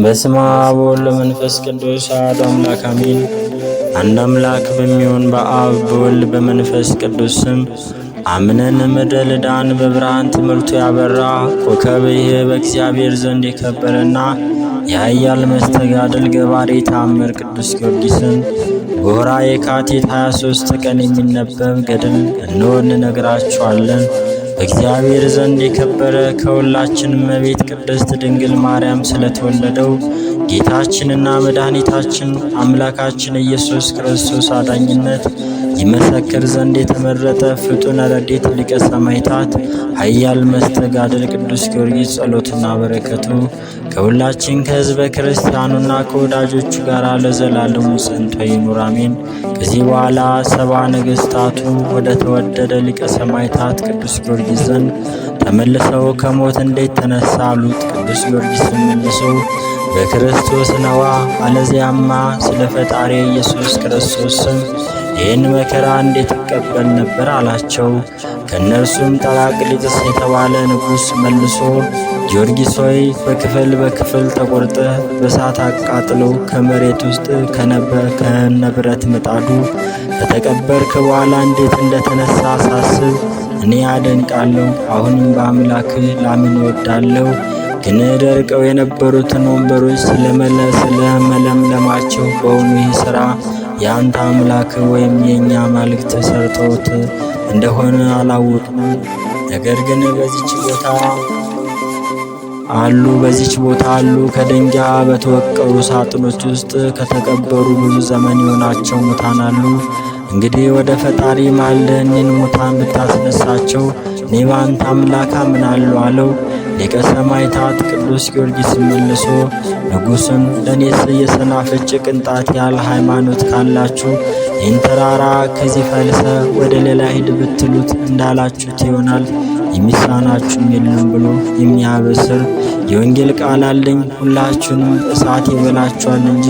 በስመ አብ ወወልድ ወመንፈስ ቅዱስ አሐዱ አምላክ አሜን። አንድ አምላክ በሚሆን በአብ በወልድ በመንፈስ ቅዱስ ስም አምነን ምድረ ልዳን በብርሃን ትምህርቱ ያበራ ኮከብ ይህ በእግዚአብሔር ዘንድ የከበረና የኃያል መስተጋድል ገባሬ ተአምር ቅዱስ ጊዮርጊስን በወርኃ የካቲት 23 ቀን የሚነበብ ገድል እንሆ እንነግራችኋለን። በእግዚአብሔር ዘንድ የከበረ ከሁላችን እመቤት ቅድስት ድንግል ማርያም ስለተወለደው ጌታችንና መድኃኒታችን አምላካችን ኢየሱስ ክርስቶስ አዳኝነት ይመሰክር ዘንድ የተመረጠ ፍጡነ ረድኤት ሊቀ ሰማዕታት ኃያል መስተጋድል ቅዱስ ጊዮርጊስ ጸሎትና በረከቱ ከሁላችን ከሕዝበ ክርስቲያኑና ከወዳጆቹ ጋር ለዘላለሙ ጸንቶ ይኑር አሜን። ከዚህ በኋላ ሰባ ነገሥታቱ ወደ ተወደደ ሊቀ ሰማዕታት ቅዱስ ጊዮርጊስ ዘንድ ተመልሰው ከሞት እንዴት ተነሳ አሉት። ቅዱስ ጊዮርጊስም መልሶ በክርስቶስ ነዋ፣ አለዚያማ ስለ ፈጣሪ ኢየሱስ ክርስቶስ ስም ይህን መከራ እንዴት ይቀበል ነበር አላቸው። ከእነርሱም ጠራቅሊጥስ የተባለ ንጉሥ መልሶ ጊዮርጊስ ሆይ በክፍል በክፍል ተቆርጠህ በእሳት አቃጥለው ከመሬት ውስጥ ከነብረት ምጣዱ ከተቀበርክ በኋላ እንዴት እንደተነሳ ሳስብ እኔ አደንቃለሁ። አሁንም በአምላክ ላምን እወዳለሁ። ግን ደርቀው የነበሩትን ወንበሮች ስለመለምለማቸው በውኑ ይህ ሥራ የአንተ አምላክ ወይም የእኛ አማልክት ሰርተውት እንደሆነ አላወቅንም። ነገር ግን በዚች ቦታ አሉ ከድንጋይ በተወቀሩ ሳጥኖች ውስጥ ከተቀበሩ ብዙ ዘመን የሆናቸው ሙታን አሉ። እንግዲህ ወደ ፈጣሪ ማልደህ እኒህን ሙታን ብታስነሳቸው እኔ በአንተ አምላክ አምናለሁ አለው። ሊቀ ሰማዕታት ቅዱስ ጊዮርጊስ መልሶ ንጉሡን ለእኔስ የሰናፍጭ ቅንጣት ያህል ሃይማኖት ካላችሁ ይህን ተራራ ከዚህ ፈልሰ ወደ ሌላ ሂድ ብትሉት እንዳላችሁት ይሆናል፣ የሚሳናችሁም የለም ብሎ የሚያበስር የወንጌል ቃል አለኝ። ሁላችሁንም እሳት ይበላችኋል እንጂ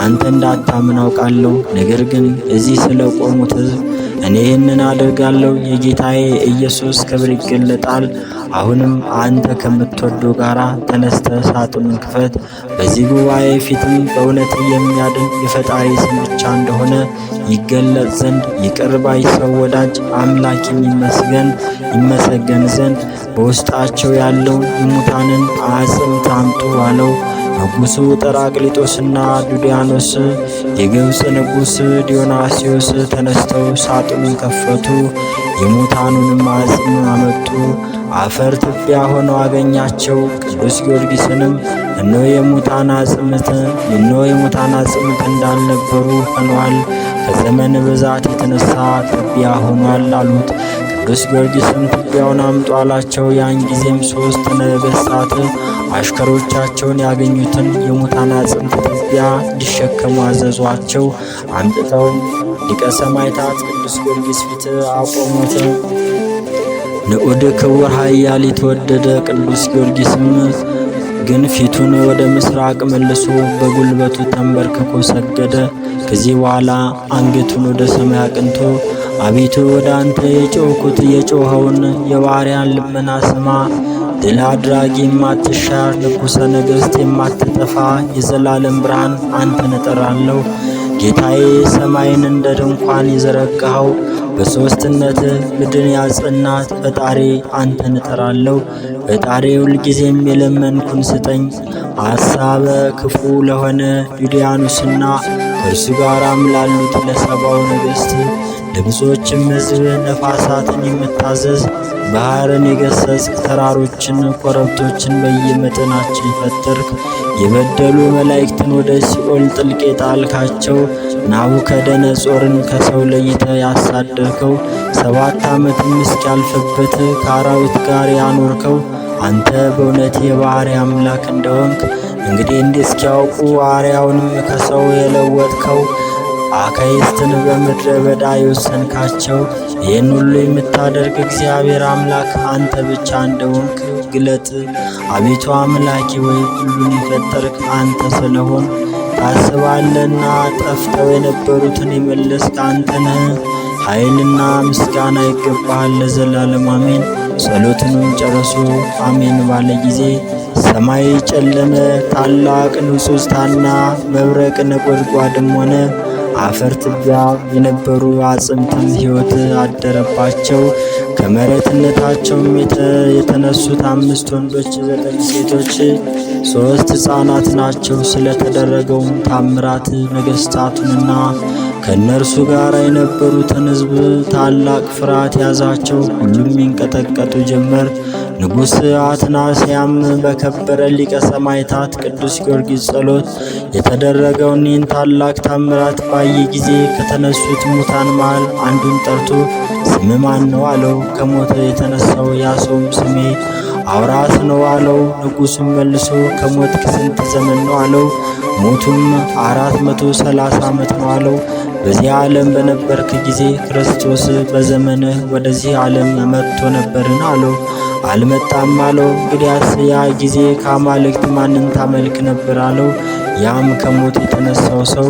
አንተ እንዳታምን አውቃለሁ። ነገር ግን እዚህ ስለ ቆሙት ሕዝብ እኔ ይህንን አደርጋለሁ። የጌታዬ ኢየሱስ ክብር ይገለጣል። አሁንም አንተ ከምትወደው ጋራ ተነስተ ሳጥኑን ክፈት። በዚህ ጉባኤ ፊትም በእውነት የሚያድን የፈጣሪ ስም ብቻ እንደሆነ ይገለጽ ዘንድ ይቅር ባይ ሰው ወዳጅ አምላክ ይመሰገን ዘንድ በውስጣቸው ያለውን የሙታንን አጽም ታምጡ አለው። ንጉሡ ጠራቅሊጦስና ዱድያኖስ የግብፅ ንጉሥ ዲዮናስዮስ ተነስተው ሳጥኑን ከፈቱ። የሙታኑንም አጽም አመጡ። አፈር ትቢያ ሆነው አገኛቸው። ቅዱስ ጊዮርጊስንም እነሆ የሙታን አጽምት እንዳልነበሩ ሆነዋል፣ ከዘመን ብዛት የተነሳ ትቢያ ሆኗል አሉት። ቅዱስ ጊዮርጊስም ትቢያውን አምጡ አላቸው። ያን ጊዜም 3 ነገሥታት አሽከሮቻቸውን ያገኙትን የሙታን አጽም ትቢያ እንዲሸከሙ አዘዟቸው። አምጥተው ሊቀ ሰማዕታት ቅዱስ ጊዮርጊስ ፊት አቆሙት። ንዑድ ክቡር ኃያል የተወደደ ቅዱስ ጊዮርጊስም ግን ፊቱን ወደ ምስራቅ መልሶ በጉልበቱ ተንበርክኮ ሰገደ። ከዚህ በኋላ አንገቱን ወደ ሰማይ አቅንቶ አቤቱ ወደ አንተ የጮኸውን የባሪያን ልመና ስማ። ድል አድራጊ የማትሻር ንጉሠ ነገሥት የማትጠፋ የዘላለም ብርሃን አንተን እጠራለሁ። ጌታዬ ሰማይን እንደ ድንኳን የዘረጋኸው በሦስትነት ምድርን ያጸናት ፈጣሪ አንተን እጠራለሁ። ፈጣሪ ሁልጊዜም የለመንኩን ስጠኝ። አሳበ ክፉ ለሆነ ዱድያኖስና ከእርሱ ጋራም ላሉት ለሰባው ነገሥት ለብዙዎችም ሕዝብ ነፋሳትን የምታዘዝ ባሕርን የገሰጽክ ተራሮችን ኮረብቶችን በየመጠናቸው የፈጠርክ የበደሉ መላእክትን ወደ ሲኦል ጥልቅ የጣልካቸው ናቡከደነጾርን ከሰው ለይተ ያሳደርከው 7 ዓመትም እስኪያልፍበት ከአራዊት ጋር ያኖርከው አንተ በእውነት የባሕርይ አምላክ እንደሆንክ እንግዲህ እንዲህ እስኪያውቁ አርያውንም ከሰው የለወጥከው አካይስትን በምድረ በዳ የወሰንካቸው ይህን ሁሉ የምታደርግ እግዚአብሔር አምላክ አንተ ብቻ እንደሆንክ ግለጥ። አቤቱ አምላኬ ወይ ሁሉን የፈጠርክ አንተ ስለሆን ታስባለና ጠፍተው የነበሩትን የመለስክ አንተ ነህ። ኃይልና ምስጋና ይገባሃል ለዘላለም አሜን። ጸሎቱንም ጨርሶ አሜን ባለ ጊዜ ሰማይ ጨለመ። ታላቅ ንውጽውጽታና መብረቅ ነጎድጓድም ሆነ። አፈር ትቢያ የነበሩ አጽምትም ሕይወት አደረባቸው። ከመሬትነታቸውም የተነሱት 5 ወንዶች 9 ሴቶች 3 ሕፃናት ናቸው። ስለተደረገውም ታምራት ነገሥታቱንና ከእነርሱ ጋር የነበሩትን ሕዝብ ታላቅ ፍርሃት ያዛቸው። ሁሉም ይንቀጠቀጡ ጀመር። ንጉሥ አትናስያም በከበረ ሊቀ ሰማዕታት ቅዱስ ጊዮርጊስ ጸሎት የተደረገውን ይህን ታላቅ ታምራት ባየ ጊዜ ከተነሱት ሙታን መሃል አንዱን ጠርቶ ስም ማን ነው አለው። ከሞት የተነሳው ያ ሰውም ስሜ አውራስ ነው አለው። ንጉሡም መልሶ ከሞትክ ስንት ዘመን ነው አለው። ሞቱም 430 ዓመት ነው አለው። በዚህ ዓለም በነበርክ ጊዜ ክርስቶስ በዘመንህ ወደዚህ ዓለም መጥቶ ነበርን አለው። አልመጣም አለው። እንግዲያስ ያ ጊዜ ከአማልክት ማንን ታመልክ ነበር አለው። ያም ከሞት የተነሳው ሰው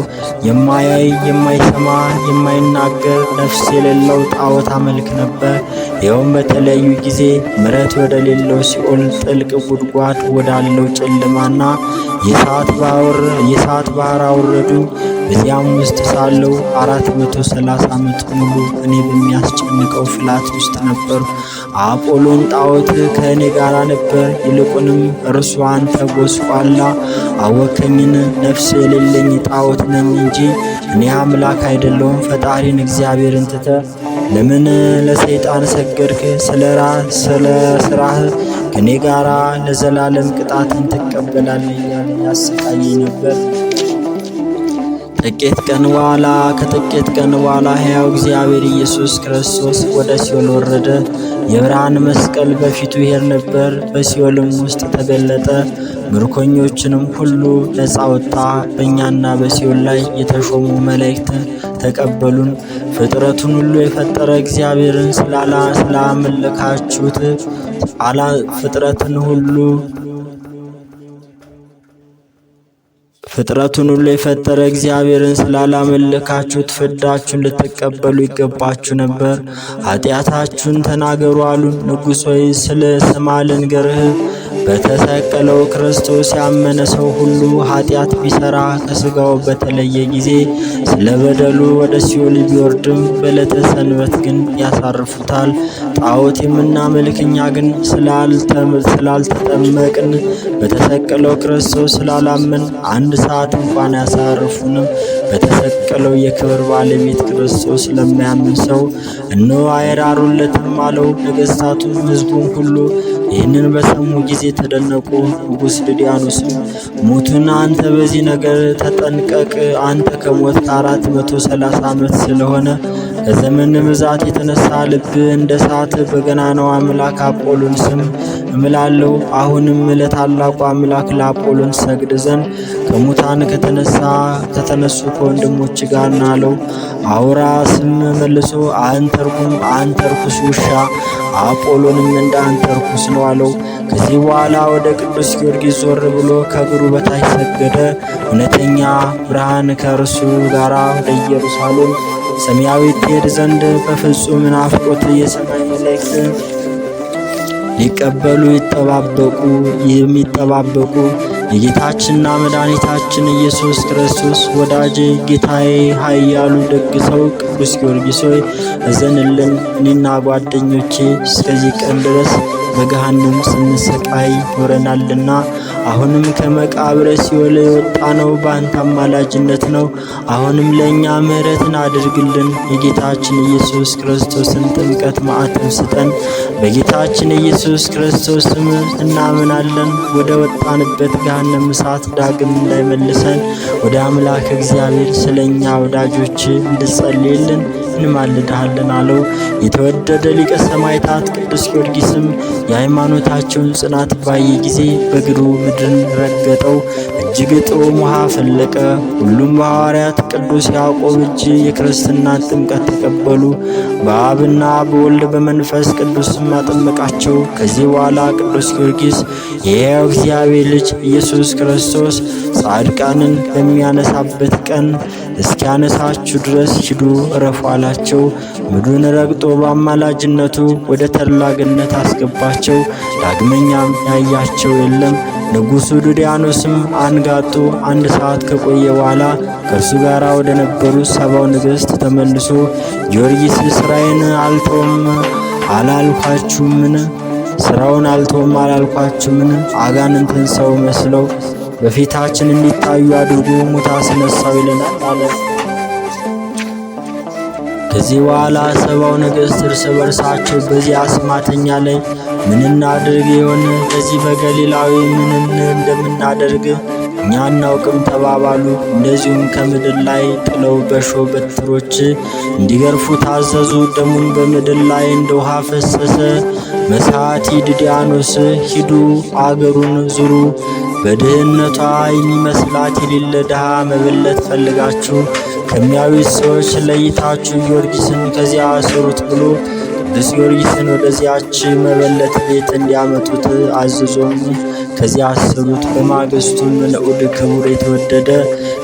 የማያይ የማይሰማ የማይናገር ነፍስ የሌለው ጣዖት አመልክ ነበር። ይኸውም በተለያዩ ጊዜ ምሕረት ወደሌለው ሲኦል ጥልቅ ጉድጓድ ወዳለው ጨለማና የእሳት ባህር አወረዱኝ። በዚያም ውስጥ ሳለው 430 ዓመት ሙሉ እኔ በሚያስጨንቀው ፍላት ውስጥ ነበሩ። አጶሎን ጣዖት ከእኔ ጋር ነበር። ይልቁንም እርሱ አንተ ጎስቋላ አወከኝን፣ ነፍስ የሌለኝ ጣዖት ነኝ እንጂ እኔ አምላክ አይደለሁም። ፈጣሪን እግዚአብሔርን ትተ ለምን ለሰይጣን ሰገድክ? ስለ ስራህ ከኔ ጋር ለዘላለም ቅጣትን ትቀበላለህ እያለ ያሰቃየኝ ነበር። ከጥቂት ቀን በኋላ ሕያው እግዚአብሔር ኢየሱስ ክርስቶስ ወደ ሲኦል ወረደ። የብርሃን መስቀል በፊቱ ይሄድ ነበር። በሲኦልም ውስጥ ተገለጠ። ምርኮኞችንም ሁሉ ነፃ ወጣ። በእኛና በሲኦል ላይ የተሾሙ መላእክት ተቀበሉን። ፍጥረቱን ሁሉ የፈጠረ እግዚአብሔርን ስላመለካችሁት ፍጥረቱን ሁሉ የፈጠረ እግዚአብሔርን ስላላመለካችሁት ፍዳችሁን ልትቀበሉ ይገባችሁ ነበር። ኃጢአታችሁን ተናገሩ አሉን። ንጉሥ ሆይ ስለ ስማ ልንገርህ፣ በተሰቀለው ክርስቶስ ያመነ ሰው ሁሉ ኃጢአት ቢሰራ ከሥጋው በተለየ ጊዜ ስለ በደሉ ወደ ሲኦል ቢወርድም በዕለተ ሰንበት ግን ያሳርፉታል። ጣዖት የምናመልክ እኛ ግን ስላልተጠመቅን በተሰቀለው ክርስቶስ ስላላመን 1 ሰዓት እንኳን አያሳርፉንም። በተሰቀለው የክብር ባለቤት ክርስቶስ ለሚያምን ሰው እነሆ አይራሩለትም አለው። ነገሥታቱም ሕዝቡም ሁሉ ይህንን በሰሙ ጊዜ ተደነቁ። ንጉሥ ድዲያኖስም ሞቱን አንተ በዚህ ነገር ተጠንቀቅ፣ አንተ ከሞት 430 ዓመት ስለሆነ ከዘመን ብዛት የተነሳ ልብ እንደ እሳት በገናናው አምላክ አጶሎን ስም እምላለሁ። አሁንም ለታላቁ አምላክ ለአጶሎን ሰግድ ዘንድ ከሙታን ከተነሱ ከወንድሞች ጋር ናለው። አውራ ስም መልሶ አንተ ርኩስ ውሻ፣ አጶሎንም እንደ አንተ ርኩስ ነው አለው። ከዚህ በኋላ ወደ ቅዱስ ጊዮርጊስ ዞር ብሎ ከእግሩ በታች ሰገደ። እውነተኛ ብርሃን ከእርሱ ጋር ወደ ኢየሩሳሌም ሰማያዊት ትሄድ ዘንድ በፍጹም ናፍቆት የሰማይ መላእክት ሊቀበሉ የሚጠባበቁ የጌታችንና መድኃኒታችን ኢየሱስ ክርስቶስ ወዳጅ ጌታዬ ኃያሉ ደግ ሰው ቅዱስ ጊዮርጊስ ሆይ እዘንልን። እኔና ጓደኞቼ እስከዚህ ቀን ድረስ በገሃነም ስንሰቃይ ኖረናልና አሁንም ከመቃብረ ሲኦል የወጣነው በአንተ አማላጅነት ነው። አሁንም ለእኛ ምሕረትን አድርግልን። የጌታችን ኢየሱስ ክርስቶስን ጥምቀት ማዕተም ስጠን። በጌታችን ኢየሱስ ክርስቶስም እናምናለን። ወደ ወጣንበት ገሃነም እሳት ዳግም እንዳይመልሰን ወደ አምላክ እግዚአብሔር ስለኛ ወዳጆች እንድጸልይልን እንማልድሃለን አለው። የተወደደ ሊቀ ሰማዕታት ቅዱስ ጊዮርጊስም የሃይማኖታቸውን ጽናት ባየ ጊዜ በእግሩ ምድርን ረገጠው። እጅግ ጥዑም ውሃ ፈለቀ። ሁሉም በሐዋርያት ቅዱስ ያዕቆብ እጅ የክርስትናን ጥምቀት ተቀበሉ። በአብና በወልድ በመንፈስ ቅዱስም አጠመቃቸው። ከዚህ በኋላ ቅዱስ ጊዮርጊስ የሕያው እግዚአብሔር ልጅ ኢየሱስ ክርስቶስ ጻድቃንን በሚያነሳበት ቀን እስኪያነሳችሁ ድረስ ሂዱ እረፉ አላቸው። ምድሩን ረግጦ በአማላጅነቱ ወደ ተድላ ገነት አስገባቸው። ዳግመኛም ያያቸው የለም። ንጉሡ ዱድያኖስም አንጋጦ 1 ሰዓት ከቆየ በኋላ ከእርሱ ጋር ወደ ነበሩት 70 ነገሥት ተመልሶ ጊዮርጊስ ስራውን አልተውም አላልኳችሁምን? አጋንንትን ሰው መስለው በፊታችን እንዲታዩ አድርጎ ሙት አስነሳው ይለናል አለ። ከዚህ በኋላ 70 ነገሥት እርስ በርሳቸው በዚህ አስማተኛ ላይ ምን እናድርግ ይሆን? በዚህ በገሊላዊ ምን እንደምናደርግ እኛ አናውቅም ተባባሉ። እንደዚሁም ከምድር ላይ ጥለው በእሾህ በትሮች እንዲገርፉ ታዘዙ። ደሙን በምድር ላይ እንደ ውሃ ፈሰሰ። መሳቲ ዱድያኖስ ሂዱ፣ አገሩን ዙሩ፣ በድህነቷ የሚመስላት የሌለ ድሃ መበለት ፈልጋችሁ ከሚያዩት ሰዎች ለይታችሁ ጊዮርጊስን ከዚያ አስሩት ብሎ ቅዱስ ጊዮርጊስን ወደዚያች መበለት ቤት እንዲያመጡት አዝዞም ከዚያ አሰሩት። በማግስቱም ንዑድ ክቡር የተወደደ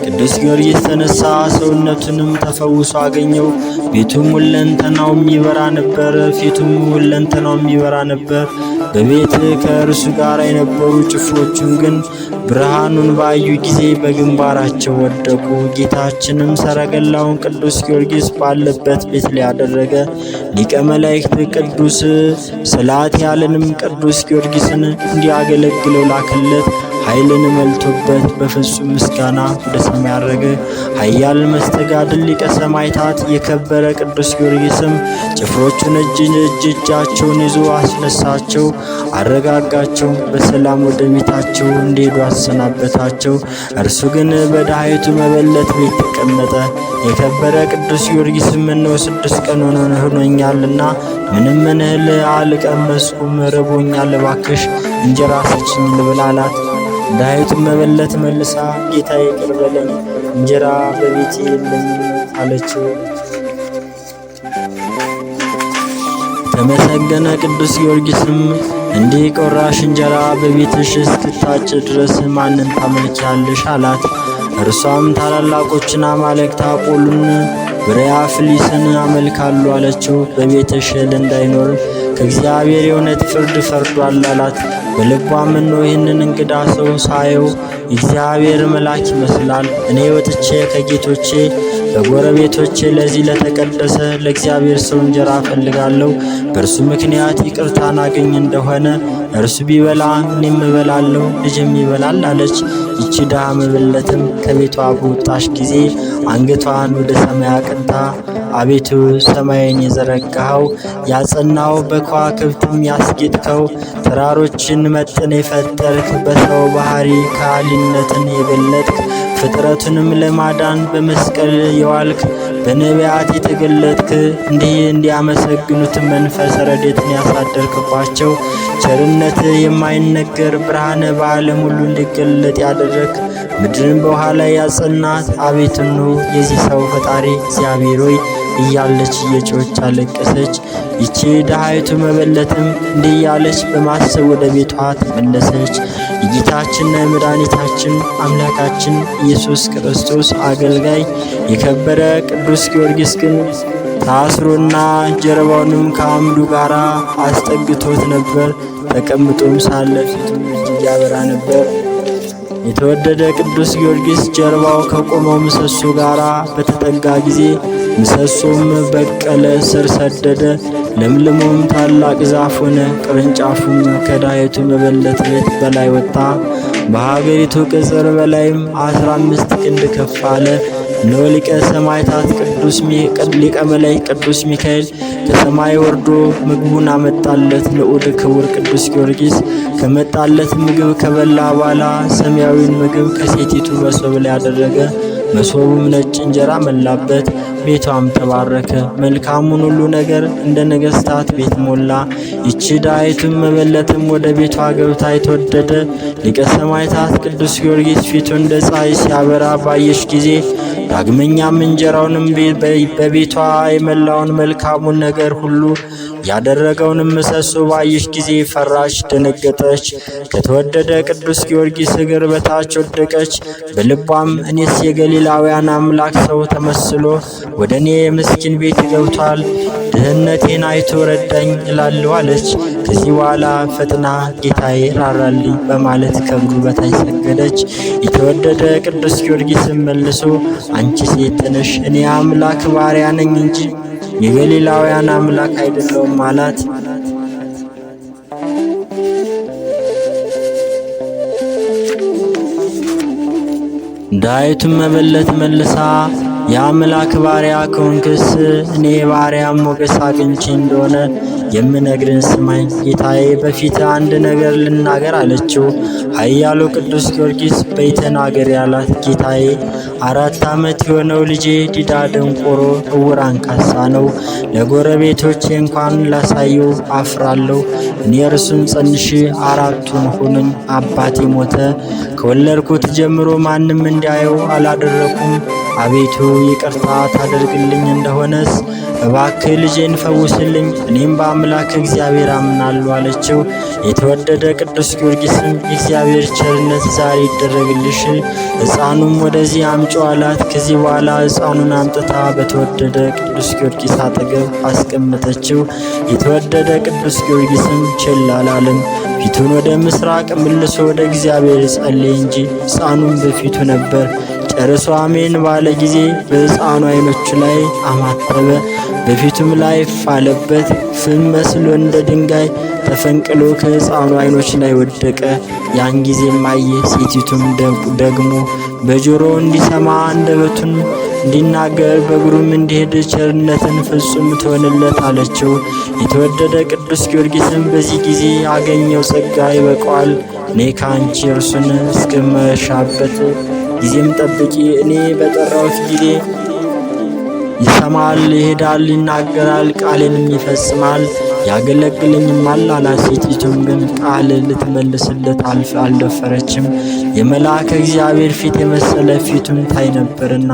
ቅዱስ ጊዮርጊስ ተነሳ፣ ሰውነቱንም ተፈውሶ አገኘው። ቤቱም ሁለንተናው የሚበራ ነበር፣ ፊቱም ሁለንተናው የሚበራ ነበር። በቤት ከእርሱ ጋር የነበሩ ጭፍሮቹም ግን ብርሃኑን ባዩ ጊዜ በግንባራቸው ወደቁ። ጌታችንም ሰረገላውን ቅዱስ ጊዮርጊስ ባለበት ቤት ላይ ያደረገ ሊቀ መላእክት ቅዱስ ስላትያልንም ቅዱስ ጊዮርጊስን እንዲያገለግለው ላከለት። ኃይልን መልቶበት በፍጹም ምስጋና ወደ ሰማይ አረገ። ኃያል መስተጋድል ሊቀ ሰማዕታት የከበረ ቅዱስ ጊዮርጊስም ጭፍሮቹን እጃቸውን ይዞ አስነሳቸው፣ አረጋጋቸው። በሰላም ወደ ቤታቸው እንዲሄዱ አሰናበታቸው። እርሱ ግን በድሃይቱ መበለት ቤት ተቀመጠ። የከበረ ቅዱስ ጊዮርጊስም እነሆ 6 ቀን ሆኖኛልና ምንም እህል አልቀመስኩም፣ ርቦኛል፣ እባክሽ እንጀራ ስጭኝ ልብላ አላት። ድሃይቱም መበለት መልሳ ጌታዬ ይቅር በለኝ፣ እንጀራ በቤቴ የለኝም አለችው። ተመሰገነ ቅዱስ ጊዮርጊስም እንዲህ ቆራሽ እንጀራ በቤትሽ እስክታጭ ድረስ ማንን ታመልኪያለሽ አላት። እርሷም ታላላቆችን አማልክት አጶልን፣ ብርያፍሊስን አመልካሉ አለችው። በቤትሽ እህል እንዳይኖር ከእግዚአብሔር የእውነት ፍርድ ፈርዷል አላት። በልቧም እነሆ ይህንን እንግዳ ሰው ሳየው እግዚአብሔር መልአክ ይመስላል። እኔ ወጥቼ ከጌቶቼ በጎረቤቶቼ ለዚህ ለተቀደሰ ለእግዚአብሔር ሰው እንጀራ እፈልጋለሁ። በእርሱ ምክንያት ይቅርታን አገኝ እንደሆነ እርሱ ቢበላ እኔም እበላለሁ፣ ልጅም ይበላል አለች። ይቺ ድሃ መበለትም ከቤቷ በወጣች ጊዜ አንገቷን ወደ ሰማይ አቅንታ አቤቱ ሰማይን የዘረጋኸው ያጸናው፣ በከዋክብትም ያስጌጥከው፣ ተራሮችን መጥን የፈጠርክ፣ በሰው ባህሪ ከሃሊነትን የገለጥክ፣ ፍጥረቱንም ለማዳን በመስቀል የዋልክ፣ በነቢያት የተገለጥክ፣ እንዲያመሰግኑት መንፈስ ረድኤትን ያሳደርክባቸው፣ ቸርነት የማይነገር ብርሃነ በዓለም ሁሉ እንዲገለጥ ያደረግ፣ ምድርን በውሃ ላይ ያጸናት፣ አቤትኑ የዚህ ሰው ፈጣሪ እግዚአብሔር ሆይ እያለች እየጮች አለቀሰች። ይቺ ድሃይቱ መበለትም እንዲህ እያለች በማሰብ ወደ ቤቷ ተመለሰች። የጌታችንና የመድኃኒታችን አምላካችን ኢየሱስ ክርስቶስ አገልጋይ የከበረ ቅዱስ ጊዮርጊስ ግን ታስሮና ጀርባውንም ከአምዱ ጋር አስጠግቶት ነበር። ተቀምጦም ሳለ ፊቱም እጅግ ያበራ ነበር። የተወደደ ቅዱስ ጊዮርጊስ ጀርባው ከቆመው ምሰሶ ጋር በተጠጋ ጊዜ ምሰሶም በቀለ፣ ስር ሰደደ፣ ለምልሞም ታላቅ ዛፍ ሆነ። ቅርንጫፉም ከድሃይቱ መበለት ቤት በላይ ወጣ። በሀገሪቱ ቅጽር በላይም 15 ክንድ ከፍ አለ። እነሆ ሊቀ ሰማዕታት ሊቀ መላእክት ቅዱስ ሚካኤል ከሰማይ ወርዶ ምግቡን አመጣለት። ንዑድ ክቡር ቅዱስ ጊዮርጊስ ከመጣለት ምግብ ከበላ በኋላ ሰማያዊውን ምግብ ከሴቲቱ መሶብ ላይ አደረገ። መሶቡም ነጭ እንጀራ መላበት። ቤቷም ተባረከ። መልካሙን ሁሉ ነገር እንደ ነገሥታት ቤት ሞላ። ይቺ ድሃይቱም መበለትም ወደ ቤቷ ገብታ የተወደደ ሊቀ ሰማዕታት ቅዱስ ጊዮርጊስ ፊቱ እንደ ፀሐይ ሲያበራ ባየሽ ጊዜ ዳግመኛም እንጀራውንም በቤቷ የመላውን መልካሙን ነገር ሁሉ ያደረገውንም ምሰሶ ባየሽ ጊዜ ፈራች፣ ደነገጠች። ከተወደደ ቅዱስ ጊዮርጊስ እግር በታች ወደቀች። በልቧም እኔስ የገሊላውያን አምላክ ሰው ተመስሎ ወደ እኔ የምስኪን ቤት ገብቷል፣ ድህነቴን አይቶ ረዳኝ እላለሁ አለች። ከዚህ በኋላ ፈጥና ጌታዬ ራራልኝ በማለት ከእግሩ በታች ሰገደች። የተወደደ ቅዱስ ጊዮርጊስም መልሶ አንቺ ሴት ተነሽ፣ እኔ አምላክ ባሪያ ነኝ እንጂ የገሊላውያን አምላክ አይደለሁም አላት። ዳዊቱም መበለት መልሳ የአምላክ ባሪያ ከሆንክስ እኔ ባሪያ ሞገስ አግኝቼ እንደሆነ የምነግርን ስማኝ። ጌታዬ በፊት አንድ ነገር ልናገር አለችው። ኃያሉ ቅዱስ ጊዮርጊስ በይ ተናገሪ አላት። ጌታዬ 4 ዓመት የሆነው ልጄ ዲዳ፣ ደንቆሮ፣ ዕውር፣ አንካሳ ነው። ለጎረቤቶቼ እንኳን ላሳየው አፍራለሁ። እኔ እርሱን ጸንሼ 4ቱን ሆነኝ። አባቴ ሞተ። ከወለድኩት ጀምሮ ማንም እንዲያየው አላደረኩም። አቤቱ ይቅርታ ታደርግልኝ እንደሆነስ እባክህ ልጄን ፈውስልኝ፣ እኔም በአምላክ እግዚአብሔር አምናለሁ አለችው። የተወደደ ቅዱስ ጊዮርጊስም የእግዚአብሔር ቸርነት ዛሬ ይደረግልሽ፣ ሕፃኑም ወደዚህ አምጪው አላት። ከዚህ በኋላ ሕፃኑን አምጥታ በተወደደ ቅዱስ ጊዮርጊስ አጠገብ አስቀመጠችው። የተወደደ ቅዱስ ጊዮርጊስም ችላ አላለም። ፊቱን ወደ ምስራቅ መልሶ ወደ እግዚአብሔር ጸለየ እንጂ ሕፃኑም በፊቱ ነበር። ጨርሶ አሜን ባለ ጊዜ በሕፃኑ ዓይኖቹ ላይ አማተበ። በፊቱም ላይ ፋለበት። ፍም መስሎ እንደ ድንጋይ ተፈንቅሎ ከሕፃኑ ዓይኖች ላይ ወደቀ። ያን ጊዜም አየ። ሴቲቱም ደግሞ በጆሮው እንዲሰማ አንደበቱን እንዲናገር በእግሩም እንዲሄድ ቸርነትን ፍጹም ትሆንለት አለችው። የተወደደ ቅዱስ ጊዮርጊስም በዚህ ጊዜ አገኘው ጸጋ ይበቃዋል። እኔ ከአንቺ እርሱን እስከመሻበት ጊዜም ጠብቂ። እኔ በጠራሁት ጊዜ ይሰማል፣ ይሄዳል፣ ይናገራል፣ ቃሌንም ይፈጽማል፣ ያገለግለኝማል አላት። ሴቲቱም ግን ቃል ልትመልስለት አልደፈረችም፣ የመልአከ እግዚአብሔር ፊት የመሰለ ፊቱን ታይ ነበርና።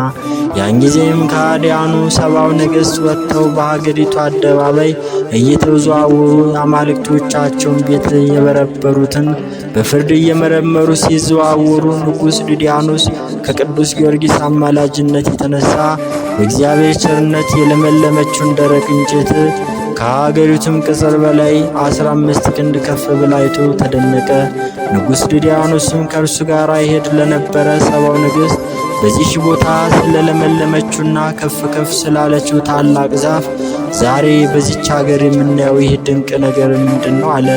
ያን ጊዜም ከሃዲያኑ 70 ነገሥት ወጥተው በሀገሪቱ አደባባይ እየተዘዋወሩ አማልክቶቻቸውን ቤት የበረበሩትን በፍርድ እየመረመሩ ሲዘዋወሩ ንጉሥ ዱድያኖስ ከቅዱስ ጊዮርጊስ አማላጅነት የተነሳ በእግዚአብሔር ቸርነት የለመለመችውን ደረቅ እንጨት ከሀገሪቱም ቅጽር በላይ 15 ክንድ ከፍ ብላ አይቶ ተደነቀ። ንጉሥ ዱድያኖስም ከእርሱ ጋር ይሄድ ለነበረ 70 ነገሥት በዚህች ቦታ ስለለመለመችውና ከፍ ከፍ ስላለችው ታላቅ ዛፍ ዛሬ በዚች ሀገር የምናየው ይህ ድንቅ ነገር ምንድን ነው አለ።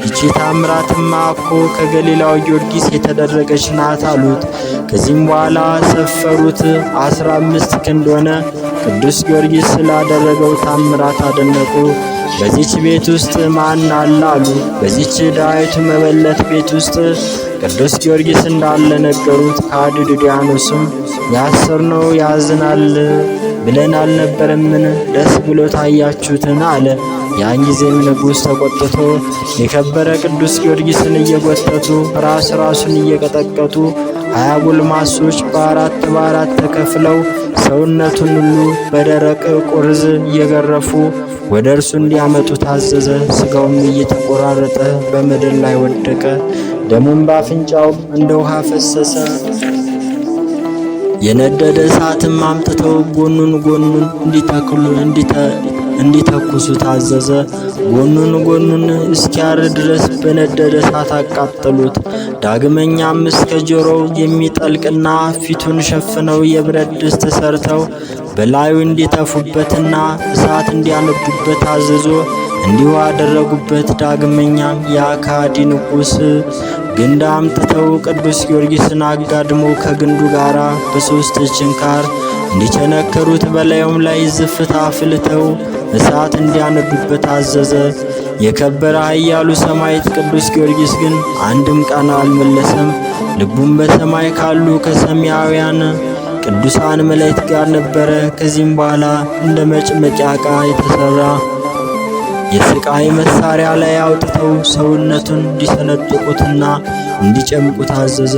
ይቺ ታምራትማ እኮ ከገሊላው ጊዮርጊስ የተደረገች ናት አሉት። ከዚህም በኋላ ሰፈሩት፣ 15 ክንድ ሆነ። ቅዱስ ጊዮርጊስ ስላደረገው ታምራት አደነቁ። በዚች ቤት ውስጥ ማን አለ አሉ። በዚች ዳዊቱ መበለት ቤት ውስጥ ቅዱስ ጊዮርጊስ እንዳለ ነገሩት። ከሃዲ ዱድያኖስም ያሰርነው ያዝናል ብለን አልነበረምን? ደስ ብሎ ታያችሁትን አለ። ያን ጊዜም ንጉሥ ተቆጥቶ የከበረ ቅዱስ ጊዮርጊስን እየጎተቱ ራሱን እየቀጠቀጡ 20 ጎልማሶች በአራት ተከፍለው ሰውነቱን ሁሉ በደረቅ ቁርዝ እየገረፉ ወደ እርሱ እንዲያመጡ ታዘዘ። ሥጋውም እየተቆራረጠ በምድር ላይ ወደቀ። ደሙም በአፍንጫው እንደ ውሃ ፈሰሰ። የነደደ እሳትም አምጥተው ጎኑን እንዲተኩሱ ታዘዘ። ጎኑን እስኪያር ድረስ በነደደ እሳት አቃጠሉት። ዳግመኛም እስከ ጆሮው የሚጠልቅና ፊቱን ሸፍነው የብረት ድስት ሰርተው በላዩ እንዲተፉበትና እሳት እንዲያነዱበት አዘዞ። እንዲሁ አደረጉበት። ዳግመኛም የአካዲ ንጉሥ ግንድ አምጥተው ቅዱስ ጊዮርጊስን አጋድሞ ከግንዱ ጋር በ3 ችንካር እንዲቸነከሩት በላዩም ላይ ዝፍት አፍልተው እሳት እንዲያነዱበት አዘዘ። የከበረ ኃያሉ ሰማዕት ቅዱስ ጊዮርጊስ ግን አንድም ቃል አልመለሰም። ልቡም በሰማይ ካሉ ከሰማያውያን ቅዱሳን መላእክት ጋር ነበረ። ከዚህም በኋላ እንደ መጭመቂያ ዕቃ የተሰራ የስቃይ መሳሪያ ላይ አውጥተው ሰውነቱን እንዲሰነጥቁትና እንዲጨምቁት አዘዘ።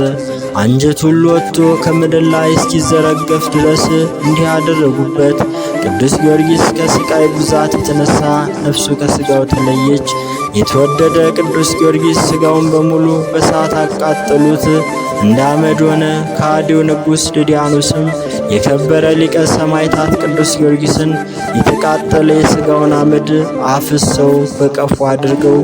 አንጀቱ ሁሉ ወጥቶ ከምድር ላይ እስኪዘረገፍ ድረስ እንዲህ አደረጉበት። ቅዱስ ጊዮርጊስ ከስቃይ ብዛት የተነሳ ነፍሱ ከስጋው ተለየች። የተወደደ ቅዱስ ጊዮርጊስ ስጋውን በሙሉ በእሳት አቃጠሉት፣ እንደ አመድ ሆነ። ከሃዲው ንጉሥ ዱድያኖስም የከበረ ሊቀ ሰማዕታት ቅዱስ ጊዮርጊስን የተቃጠለ የሥጋውን አመድ አፍሰው በቀፉ አድርገው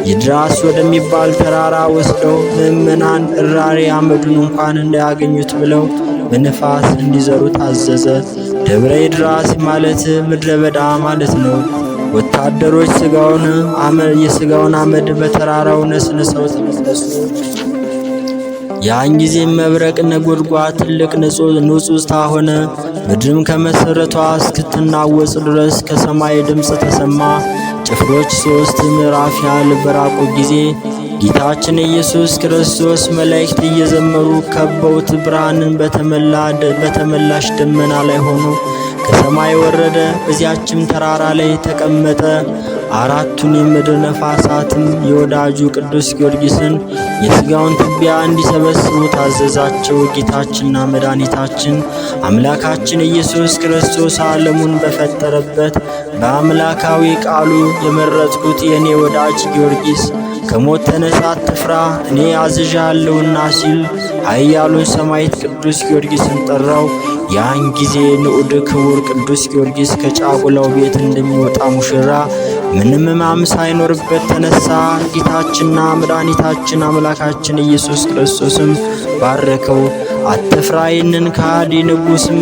ይድራስ ወደሚባል ተራራ ወስደው ምእመናን እራሪ አመዱን እንኳን እንዳያገኙት ብለው በነፋስ እንዲዘሩ ታዘዘ። ደብረ ይድራስ ማለት ምድረ በዳ ማለት ነው። ወታደሮች የሥጋውን አመድ በተራራው ነስንሰው ተመለሱ። ያን ጊዜም መብረቅ ነጎድጓድ ትልቅ ንጹሕታ ሆነ። ምድርም ከመሠረቷ እስክትናወጽ ድረስ ከሰማይ ድምፅ ተሰማ። ጭፍሮች 3 ምዕራፍ ያህል በራቁ ጊዜ ጌታችን ኢየሱስ ክርስቶስ መላእክት እየዘመሩ ከበውት ብርሃንን በተመላሽ ደመና ላይ ሆኖ ከሰማይ ወረደ። በዚያችም ተራራ ላይ ተቀመጠ። አራቱን የምድር ነፋሳትም የወዳጁ ቅዱስ ጊዮርጊስን የሥጋውን ትቢያ እንዲሰበስቡ ታዘዛቸው። ጌታችንና መድኃኒታችን አምላካችን ኢየሱስ ክርስቶስ ዓለሙን በፈጠረበት በአምላካዊ ቃሉ የመረጥኩት የእኔ ወዳጅ ጊዮርጊስ ከሞት ተነሳ፣ አትፍራ፣ እኔ አዝዣለሁና ሲል ኃያሉን ሰማዕት ቅዱስ ጊዮርጊስን ጠራው። ያን ጊዜ ንዑድ ክቡር ቅዱስ ጊዮርጊስ ከጫጉላው ቤት እንደሚወጣ ሙሽራ ምንም ሕማም ሳይኖርበት ተነሳ። ጌታችንና መድኃኒታችን አምላካችን ኢየሱስ ክርስቶስም ባረከው። አትፍራ፣ ይህንን ከሃዲ ንጉሥም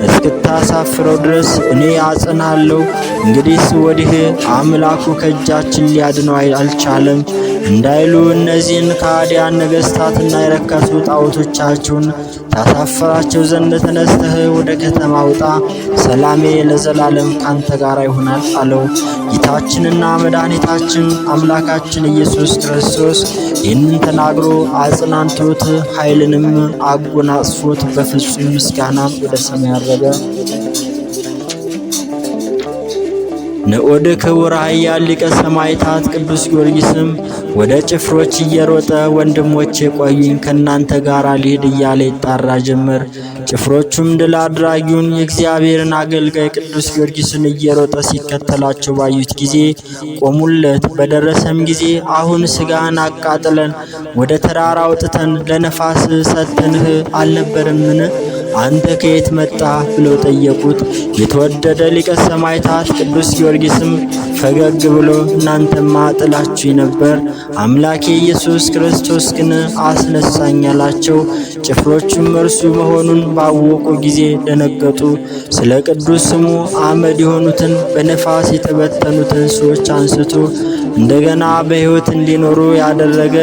እስክታሳፍረው ድረስ እኔ አጽናለሁ። እንግዲህስ ወዲህ አምላኩ ከእጃችን ሊያድነው አልቻለም እንዳይሉ እነዚህን ከሃዲያን ነገሥታትና የረከሱ ጣዖቶቻቸውን ታሳፈራቸው ዘንድ ተነስተህ ወደ ከተማ ውጣ፣ ሰላሜ ለዘላለም ካንተ ጋር ይሆናል አለው። ጌታችንና መድኃኒታችን አምላካችን ኢየሱስ ክርስቶስ ይህንን ተናግሮ አጽናንቶት ኃይልንም አጎናጽፎት በፍጹም ምስጋና ወደ ሰማይ አረገ። ንዑድ ክቡር ኃያል ሊቀ ሰማዕታት ቅዱስ ጊዮርጊስም ወደ ጭፍሮች እየሮጠ ወንድሞቼ ቆዩኝ፣ ከእናንተ ጋር ልሂድ እያለ ይጣራ ጀመር። ጭፍሮቹም ድል አድራጊውን የእግዚአብሔርን አገልጋይ ቅዱስ ጊዮርጊስን እየሮጠ ሲከተላቸው ባዩት ጊዜ ቆሙለት። በደረሰም ጊዜ አሁን ሥጋህን አቃጥለን ወደ ተራራ አውጥተን ለነፋስ ሰጥተንህ አልነበረምን? አንተ ከየት መጣ ብለው ጠየቁት። የተወደደ ሊቀ ሰማዕታት ቅዱስ ጊዮርጊስም ፈገግ ብሎ እናንተማ ጥላችሁኝ ነበር፣ አምላኬ ኢየሱስ ክርስቶስ ግን አስነሳኝ አላቸው። ጭፍሮቹም እርሱ መሆኑን ባወቁ ጊዜ ደነገጡ። ስለ ቅዱስ ስሙ አመድ የሆኑትን በነፋስ የተበተኑትን ሰዎች አንስቶ እንደገና በሕይወት እንዲኖሩ ያደረገ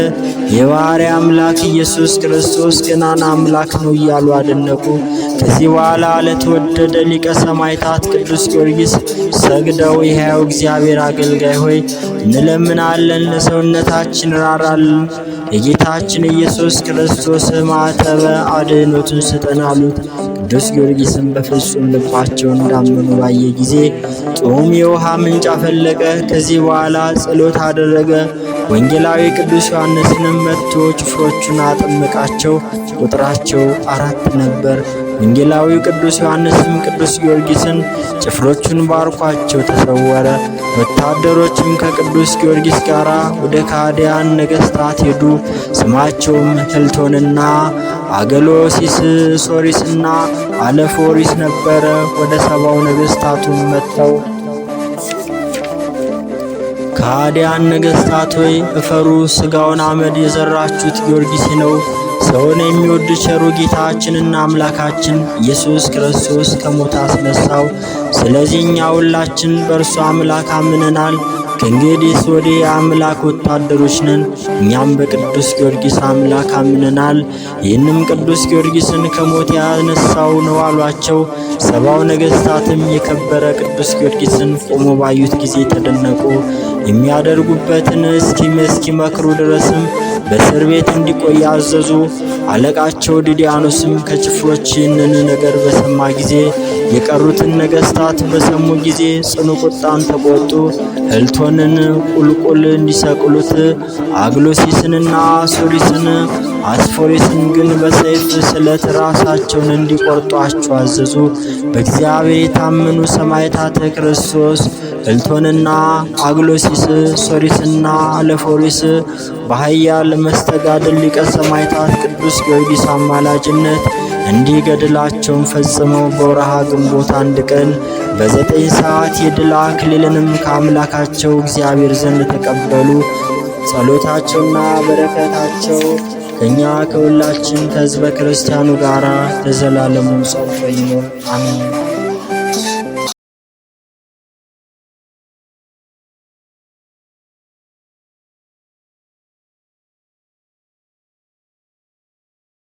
የባሕርይ አምላክ ኢየሱስ ክርስቶስ ገናና አምላክ ነው እያሉ አደነቁ። ከዚህ በኋላ ለተወደደ ሊቀ ሰማዕታት ቅዱስ ጊዮርጊስ ሰግደው የሕያው እግዚአብሔር አገልጋይ ሆይ እንለምናለን፣ ለሰውነታችን ራራልን፣ የጌታችን ኢየሱስ ክርስቶስ ማዕተበ አድኅኖቱን ስጠን አሉት። ቅዱስ ጊዮርጊስም በፍጹም ልባቸው እንዳመኑ ባየ ጊዜ ጡም የውሃ ምንጭ አፈለቀ። ከዚህ በኋላ ጸሎት አደረገ። ወንጌላዊ ቅዱስ ዮሐንስንም መጥቶ ጭፍሮቹን አጠመቃቸው። ቁጥራቸው 4 ነበር። ወንጌላዊ ቅዱስ ዮሐንስም ቅዱስ ጊዮርጊስን ጭፍሮቹን ባርኳቸው ተሰወረ። ወታደሮችም ከቅዱስ ጊዮርጊስ ጋር ወደ ካህዲያን ነገሥታት ሄዱ። ስማቸውም ህልቶንና አገሎሲስ፣ ሶሪስና አለፎሪስ ነበረ። ወደ 70 ነገሥታቱም መጥተው ከሃዲያን ነገሥታት ሆይ እፈሩ፣ ሥጋውን አመድ የዘራችሁት ጊዮርጊስ ነው። ሰውን የሚወድ ቸሩ ጌታችንና አምላካችን ኢየሱስ ክርስቶስ ከሞት አስነሳው። ስለዚህ እኛ ሁላችን በእርሱ አምላክ አምነናል። ከእንግዲህስ ወዲህ የአምላክ ወታደሮች ነን። እኛም በቅዱስ ጊዮርጊስ አምላክ አምነናል። ይህንም ቅዱስ ጊዮርጊስን ከሞት ያነሳው ነው አሏቸው። 70 ነገሥታትም የከበረ ቅዱስ ጊዮርጊስን ቆሞ ባዩት ጊዜ ተደነቁ። የሚያደርጉበትን እስኪመክሩ ድረስም በእስር ቤት እንዲቆይ አዘዙ። አለቃቸው ዲዲያኖስም ከጭፍሮች ይህንን ነገር በሰማ ጊዜ የቀሩትን ነገሥታት በሰሙ ጊዜ ጽኑ ቁጣን ተቆጡ። ህልቶንን ቁልቁል እንዲሰቅሉት፣ አግሎሲስንና ሶሪስን አስፎሪስን ግን በሰይፍ ስለት ራሳቸውን እንዲቆርጧቸው አዘዙ። በእግዚአብሔር የታመኑ ሰማዕታተ ክርስቶስ ህልቶንና አግሎሲስ፣ ሶሪስና አለፎሪስ በኃያል መስተጋድል ሊቀ ሰማዕታት ቅዱስ ጊዮርጊስ አማላጅነት እንዲገድላቸውም ፈጽመው በወርሃ ግንቦት 1 ቀን በ9 ሰዓት የድል አክሊልንም ከአምላካቸው እግዚአብሔር ዘንድ ተቀበሉ። ጸሎታቸውና በረከታቸው ከእኛ ከሁላችን ከሕዝበ ክርስቲያኑ ጋር ለዘላለሙ ጸንቶ ይኑር አሜን።